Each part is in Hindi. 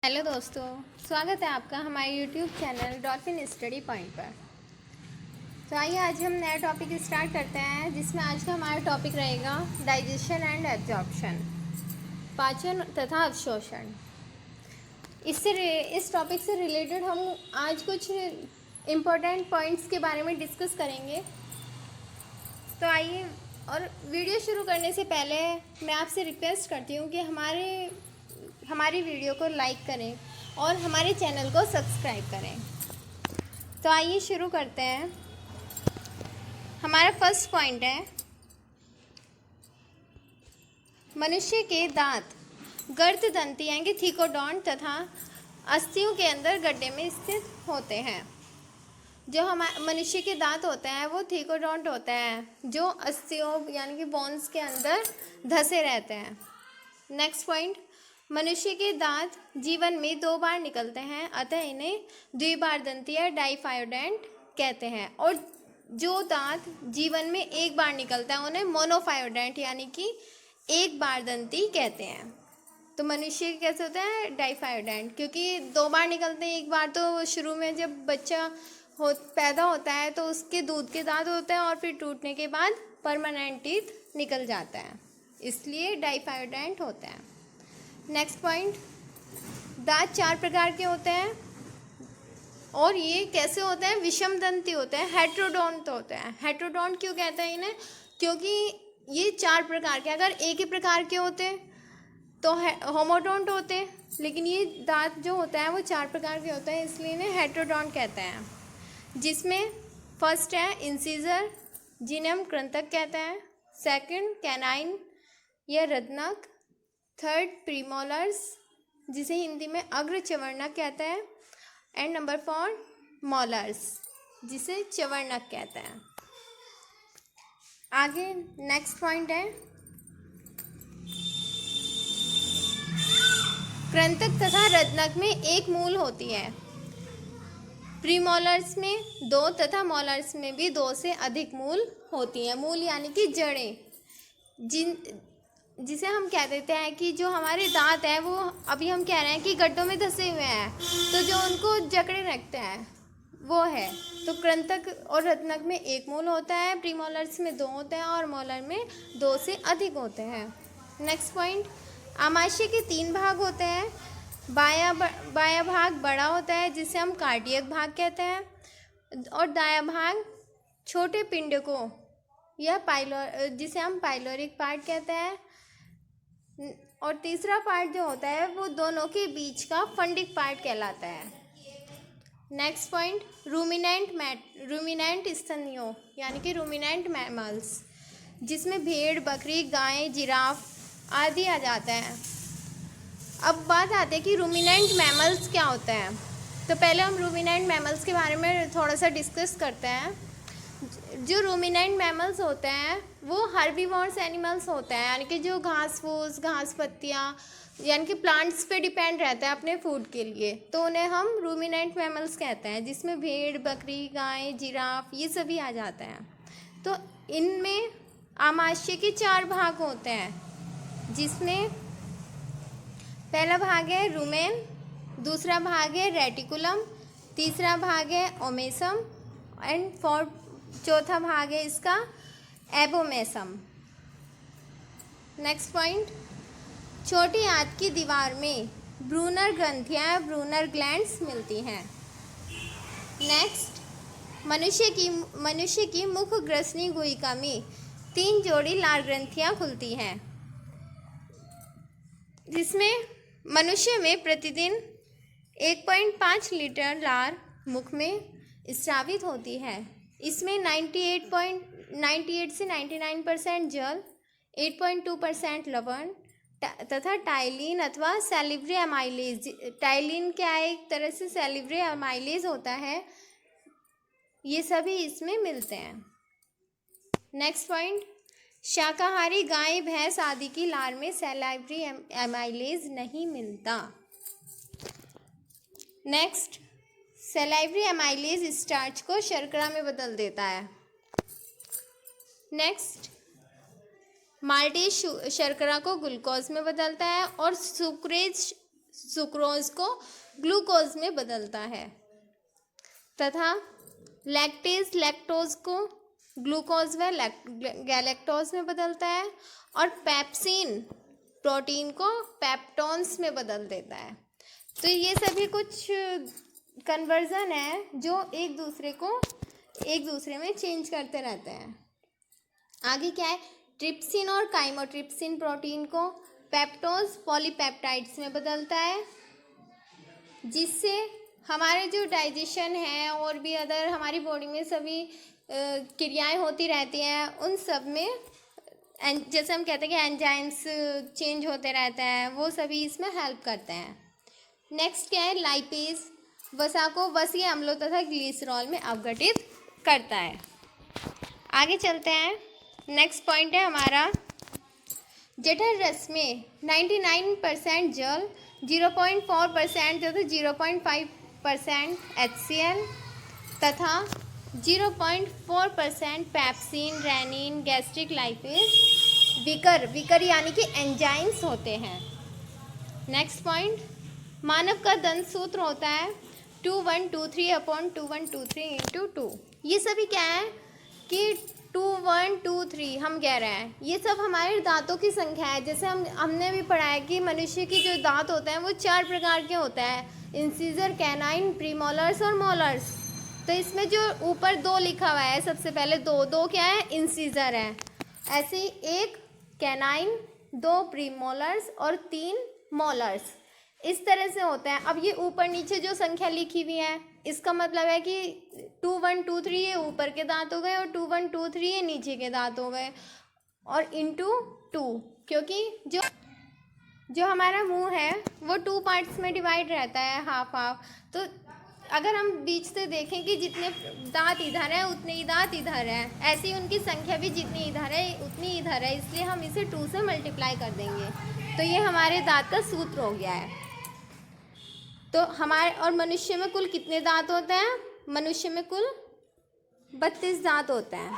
हेलो दोस्तों, स्वागत है आपका हमारे YouTube channel dolphin study point पर। तो आइए आज हम नया टॉपिक स्टार्ट करते हैं, जिसमें आज का हमारा टॉपिक रहेगा डाइजेशन एंड एब्जॉर्प्शन, पाचन तथा अवशोषण। इस टॉपिक से रिलेटेड हम आज कुछ इम्पोर्टेंट पॉइंट्स के बारे में डिस्कस करेंगे। तो आइए, और वीडियो शुरू करने से पहले मैं आपसे रिक्वेस्ट करती हूँ कि हमारी वीडियो को लाइक करें और हमारे चैनल को सब्सक्राइब करें। तो आइए शुरू करते हैं। हमारा फर्स्ट पॉइंट है, मनुष्य के दांत गर्ददंती यानी कि थीकोडॉन्ट तथा अस्थियों के अंदर गड्ढे में स्थित होते हैं। जो हमारे मनुष्य के दांत होते हैं वो थीकोडॉन्ट होते हैं, जो अस्थियों यानी कि बोन्स के अंदर धसे रहते हैं। नेक्स्ट पॉइंट, मनुष्य के दांत जीवन में 2 बार निकलते हैं, अतः इन्हें द्विबारदंती या डाइफायोडेंट कहते हैं। और जो दांत जीवन में 1 बार निकलता है उन्हें मोनोफायोडेंट यानी कि 1 बारदंती कहते हैं। तो मनुष्य कैसे होते हैं? डाइफायोडेंट, क्योंकि 2 बार निकलते हैं। 1 बार तो शुरू में जब बच्चा पैदा होता है तो उसके दूध के दांत होते हैं, और फिर टूटने के बाद परमानेंट टीथ निकल जाता है, इसलिए डाइफायोडेंट होते हैं। नेक्स्ट पॉइंट, दांत 4 प्रकार के होते हैं, और ये कैसे होते हैं? विषमदंती होते हैं, हेट्रोडोंट होते हैं। हेट्रोडोंट क्यों कहते हैं इन्हें? क्योंकि ये 4 प्रकार के, अगर एक ही प्रकार के होते तो होमोडोंट होते, लेकिन ये दांत जो होता है वो 4 प्रकार के होते हैं, इसलिए इन्हें हेट्रोडोंट कहते हैं। जिसमें फर्स्ट है इंसीजर, जिन्हें हम कृंतक कहते हैं। सेकंड कैनाइन या रत्नक। थर्ड प्रीमोलर्स, जिसे हिंदी में अग्र चवर्णक कहते हैं। एंड नंबर 4 मोलर्स, जिसे चवर्णक कहते हैं। आगे नेक्स्ट पॉइंट है, कृंतक तथा रत्नक में एक मूल होती है। प्रीमोलर्स में 2 तथा मोलर्स में भी 2 से अधिक मूल होती हैं। मूल यानी कि जड़ें, जिसे हम कह देते हैं कि जो हमारे दांत हैं वो अभी हम कह रहे हैं कि गड्ढों में धंसे हुए हैं, तो जो उनको जकड़े रखते हैं वो है। तो कृंतक और रत्नक में 1 मूल होता है, प्रीमोलर्स में 2 होते हैं, और मोलर में 2 से अधिक होते हैं। नेक्स्ट पॉइंट, आमाशय के 3 भाग होते हैं। बायां भाग बड़ा होता है, जिसे हम कार्डियक भाग कहते हैं, और दायां भाग छोटे पिंड को या जिसे हम पाइलोरिक पार्ट कहते हैं, और तीसरा पार्ट जो होता है वो दोनों के बीच का फंडिक पार्ट कहलाता है। नेक्स्ट पॉइंट, रूमिनेंट स्तनियों यानी कि रूमिनेंट मैमल्स, जिसमें भेड़, बकरी, गाय, जिराफ आदि आ जाते हैं। अब बात आती है कि रूमिनेंट मैमल्स क्या होते हैं। तो पहले हम रूमिनेंट मैमल्स के बारे में थोड़ा सा डिस्कस करते हैं। जो रूमिनेंट मैमल्स होते हैं वो हर्बीवोर्स एनिमल्स होते हैं, यानी कि जो घास फूस, घास पत्तियाँ यानी कि प्लांट्स पे डिपेंड रहता है अपने फूड के लिए, तो उन्हें हम रूमिनेंट मैमल्स कहते हैं, जिसमें भेड़, बकरी, गाय, जिराफ ये सभी आ जाते हैं। तो इनमें आमाशय के 4 भाग होते हैं, जिसमें पहला भाग है रूमेन, दूसरा भाग है रेटिकुलम, तीसरा भाग है ओमेसम, एंड चौथा भाग है इसका एबोमेसम। नेक्स्ट पॉइंट, छोटी आंत की दीवार में ब्रूनर ग्रंथियां, ब्रूनर ग्लैंड्स मिलती हैं। नेक्स्ट, मनुष्य की मुख ग्रसनी गुहिका में 3 जोड़ी लार ग्रंथियां खुलती हैं, जिसमें मनुष्य में प्रतिदिन 1.5 लीटर लार मुख में स्रावित होती है। इसमें 98 से 99% जल, 8.2% लवण तथा टाइलिन अथवा सैलिवरी अमाइलेज। टाइलिन क्या है? एक तरह से सैलिवरी अमाइलेज होता है, ये सभी इसमें मिलते हैं। नेक्स्ट पॉइंट, शाकाहारी गाय, भैंस आदि की लार में सैलिवरी अमाइलेज नहीं मिलता। नेक्स्ट, सैलिवरी अमाइलेज स्टार्च को शर्करा में बदल देता है। नेक्स्ट, माल्टेज शर्करा को ग्लूकोज में बदलता है, और सुक्रेज सुक्रोज को ग्लूकोज में बदलता है, तथा लैक्टेज लैक्टोज को ग्लूकोज व गैलेक्टोज में बदलता है, और पेप्सिन प्रोटीन को पेप्टोन्स में बदल देता है। तो ये सभी कुछ कन्वर्जन है जो एक दूसरे में चेंज करते रहते हैं। आगे क्या है, ट्रिप्सिन और काइमोट्रिप्सिन प्रोटीन को पेप्टोज पॉलीपेप्टाइड्स में बदलता है, जिससे हमारे जो डाइजेशन है और भी अदर हमारी बॉडी में सभी क्रियाएं होती रहती हैं, उन सब में जैसे हम कहते हैं कि एंजाइम्स चेंज होते रहते हैं, वो सभी इसमें हेल्प करते हैं। नेक्स्ट क्या है, लाइपेज वसा को वसीय अम्लों तथा ग्लिसरॉल में अपघटित करता है। आगे चलते हैं, नेक्स्ट पॉइंट है हमारा, जठर रस में 99% जल, 0.4% तथा 0.5% HCl तथा 0.4% पेप्सिन, रेनिन, गैस्ट्रिक लाइपेज, विकर यानी कि एंजाइम्स होते हैं। नेक्स्ट पॉइंट, मानव का दंत सूत्र होता है 2123/2123 × 2। ये सभी क्या है कि 2123 हम कह रहे हैं, ये सब हमारे दांतों की संख्या है। जैसे हमने भी पढ़ा है कि मनुष्य की जो दांत होते हैं वो 4 प्रकार के होते हैं, इंसीजर, कैनाइन, प्रीमोलर्स और मोलर्स। तो इसमें जो ऊपर 2 लिखा हुआ है, सबसे पहले दो क्या है, इंसीजर है। ऐसे ही 1 कैनाइन, 2 प्रीमोलर्स और 3 मोलर्स, इस तरह से होता है। अब ये ऊपर नीचे जो संख्या लिखी हुई है, इसका मतलब है कि 2123 ये ऊपर के दांत हो गए और 2123 ये नीचे के दांत हो गए, और इंटू 2, क्योंकि जो हमारा मुंह है वो 2 पार्ट्स में डिवाइड रहता है, हाफ हाफ। तो अगर हम बीच से देखें कि जितने दांत इधर हैं उतने ही दांत इधर हैं, ऐसे ही उनकी संख्या भी जितनी इधर है उतनी इधर है, इसलिए हम इसे 2 से मल्टीप्लाई कर देंगे। तो ये हमारे दांत का सूत्र हो गया है। तो हमारे और मनुष्य में कुल कितने दांत होते हैं, मनुष्य में कुल 32 दांत होते हैं।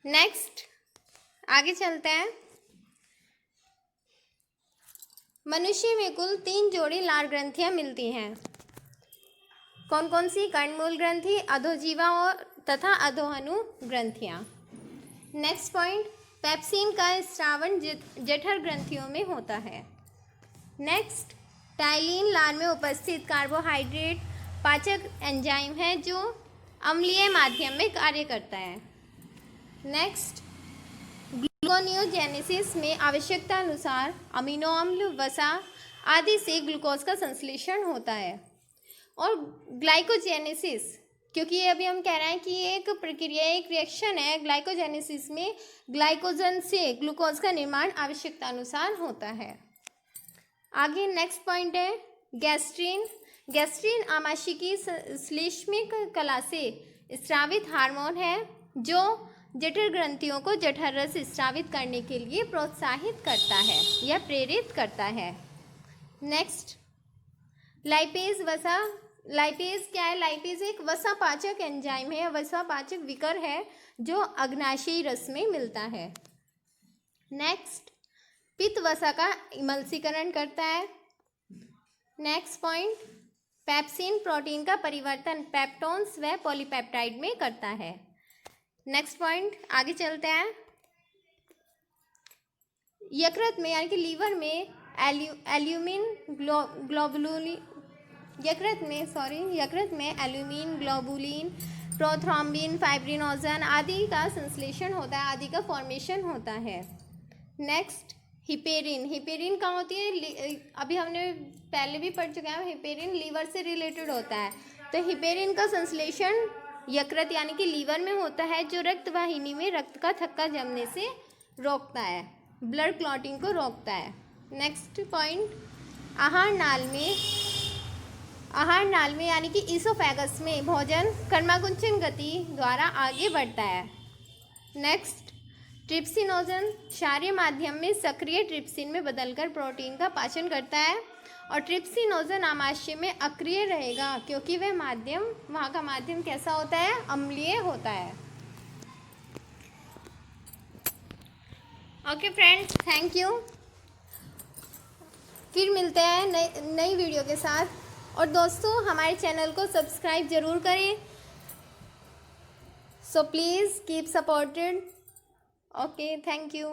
नेक्स्ट आगे चलते हैं, मनुष्य में कुल 3 जोड़ी लार ग्रंथियां मिलती हैं। कौन कौन सी, कर्णमूल ग्रंथि, अधोजीवा और तथा अधोहनु ग्रंथियां। नेक्स्ट पॉइंट, पेप्सिन का स्रावन जठर ग्रंथियों में होता है। नेक्स्ट, टाइलिन लार में उपस्थित कार्बोहाइड्रेट पाचक एंजाइम है जो अम्लीय माध्यम में कार्य करता है। नेक्स्ट, ग्लूकोनियोजेनेसिस में आवश्यकता अनुसार अमीनो अम्ल, वसा आदि से ग्लूकोज का संश्लेषण होता है। और ग्लाइकोजेनेसिस, क्योंकि ये अभी हम कह रहे हैं कि ये एक प्रक्रिया, एक रिएक्शन है, ग्लाइकोजेनेसिस में ग्लाइकोजन से ग्लूकोज का निर्माण आवश्यकता अनुसार होता है। आगे नेक्स्ट पॉइंट है गैस्ट्रिन। गैस्ट्रिन आमाशयिकी श्लेष्मिक कला से स्रावित हार्मोन है जो जठर ग्रंथियों को जठर रस स्रावित करने के लिए प्रोत्साहित करता है या प्रेरित करता है। नेक्स्ट, लाइपेज वसा। लाइपेज क्या है, लाइपेज एक वसापाचक एंजाइम है, वसापाचक विकर है जो अग्नाशयी रस में मिलता है। नेक्स्ट, पित्त वसा का इमल्सीकरण करता है। नेक्स्ट पॉइंट, पेप्सिन प्रोटीन का परिवर्तन पेप्टोन्स व पॉलीपेप्टाइड में करता है। नेक्स्ट पॉइंट आगे चलते हैं, यकृत में यानी कि लीवर में एल्यूमिन ग्लोबुलिन, यकृत में एल्यूमिन, ग्लोबुलिन, प्रोथ्रोम्बिन, फाइब्रिनोजन आदि का संश्लेषण होता है, आदि का फॉर्मेशन होता है। Next, heparin. हिपेरिन कहाँ होती है, अभी हमने पहले भी पढ़ चुके हैं, हिपेरिन लीवर से रिलेटेड होता है। तो हिपेरिन का संश्लेषण यकृत यानी कि लीवर में होता है, जो रक्त वाहिनी में रक्त का थक्का जमने से रोकता है, ब्लड क्लॉटिंग को रोकता है। नेक्स्ट पॉइंट, आहार नाल में यानी कि ईसोफेगस में भोजन कर्माकुंचन गति द्वारा आगे बढ़ता है। नेक्स्ट, ट्रिप्सिनोजन क्षारीय माध्यम में सक्रिय ट्रिप्सिन में बदलकर प्रोटीन का पाचन करता है, और ट्रिप्सिनोजन आमाशय में अक्रिय रहेगा क्योंकि वहाँ का माध्यम कैसा होता है, अम्लीय होता है। Okay friends, thank you. फिर मिलते हैं नई वीडियो के साथ। और दोस्तों हमारे चैनल को सब्सक्राइब ज़रूर करें। So please keep supported. Okay, thank you.